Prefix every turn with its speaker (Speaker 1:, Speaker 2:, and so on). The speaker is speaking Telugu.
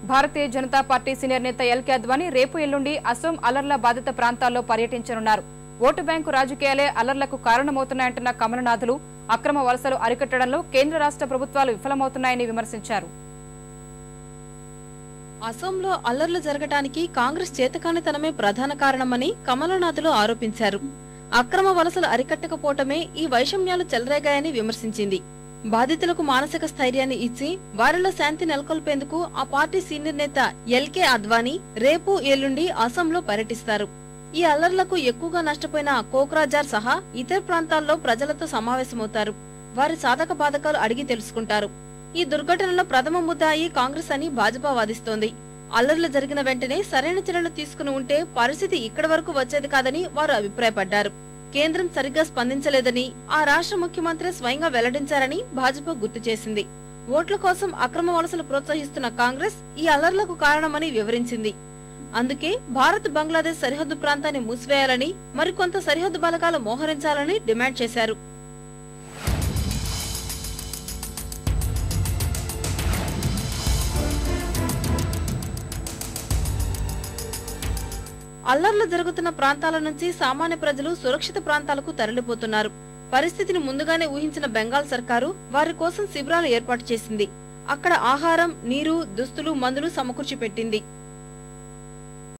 Speaker 1: భారతీయ జనతా పార్టీ సీనియర్ నేత ఎల్కే అద్వానీ రేపు ఎల్లుండి అసోం అల్లర్ల బాధిత ప్రాంతాల్లో పర్యటించనున్నారు. ఓటు బ్యాంకు రాజకీయాలే అల్లర్లకు కారణమవుతున్నాయంటున్న కమలనాథులు అక్రమ వలసలు అరికట్టడంలో కేంద్ర రాష్ట్ర ప్రభుత్వాలు విఫలమవుతున్నాయని విమర్శించారు.
Speaker 2: అసోంలో అల్లర్లు జరగటానికి కాంగ్రెస్ చేతకానితనమే ప్రధాన కారణమని కమలనాథులు ఆరోపించారు. అక్రమ వలసలు అరికట్టకపోవటమే ఈ వైషమ్యాలు చెలరేగాయని విమర్శించింది. బాధితులకు మానసిక స్థైర్యాన్ని ఇచ్చి వారిలో శాంతి నెలకొల్పేందుకు ఆ పార్టీ సీనియర్ నేత ఎల్కే అద్వానీ రేపు ఎల్లుండి అసోంలో పర్యటిస్తారు. ఈ అల్లర్లకు ఎక్కువగా నష్టపోయిన కోక్రాజార్ సహా ఇతర ప్రాంతాల్లో ప్రజలతో సమావేశమవుతారు. వారి సాధక బాధకాలు అడిగి తెలుసుకుంటారు. ఈ దుర్ఘటనలో ప్రథమ ముద్దాయి కాంగ్రెస్ అని భాజపా వాదిస్తోంది. అల్లర్లు జరిగిన వెంటనే సరైన చర్యలు తీసుకుని ఉంటే పరిస్థితి ఇక్కడి వరకు వచ్చేది కాదని వారు అభిప్రాయపడ్డారు. కేంద్రం సరిగ్గా స్పందించలేదని ఆ రాష్ట్ర ముఖ్యమంత్రి స్వయంగా వెల్లడించారని భాజపా గుర్తు చేసింది. ఓట్ల కోసం అక్రమ వలసలు ప్రోత్సహిస్తున్న కాంగ్రెస్ ఈ అల్లర్లకు కారణమని వివరించింది. అందుకే భారత్ బంగ్లాదేశ్ సరిహద్దు ప్రాంతాన్ని మూసివేయాలని, మరికొంత సరిహద్దు బలగాలు మోహరించాలని డిమాండ్ చేశారు. అల్లర్లు జరుగుతున్న ప్రాంతాల నుంచి సామాన్య ప్రజలు సురక్షిత ప్రాంతాలకు తరలిపోతున్నారు. పరిస్థితిని ముందుగానే ఊహించిన బెంగాల్ సర్కారు వారి కోసం శిబిరాలు ఏర్పాటు చేసింది. అక్కడ ఆహారం, నీరు, దుస్తులు, మందులు సమకూర్చి పెట్టింది.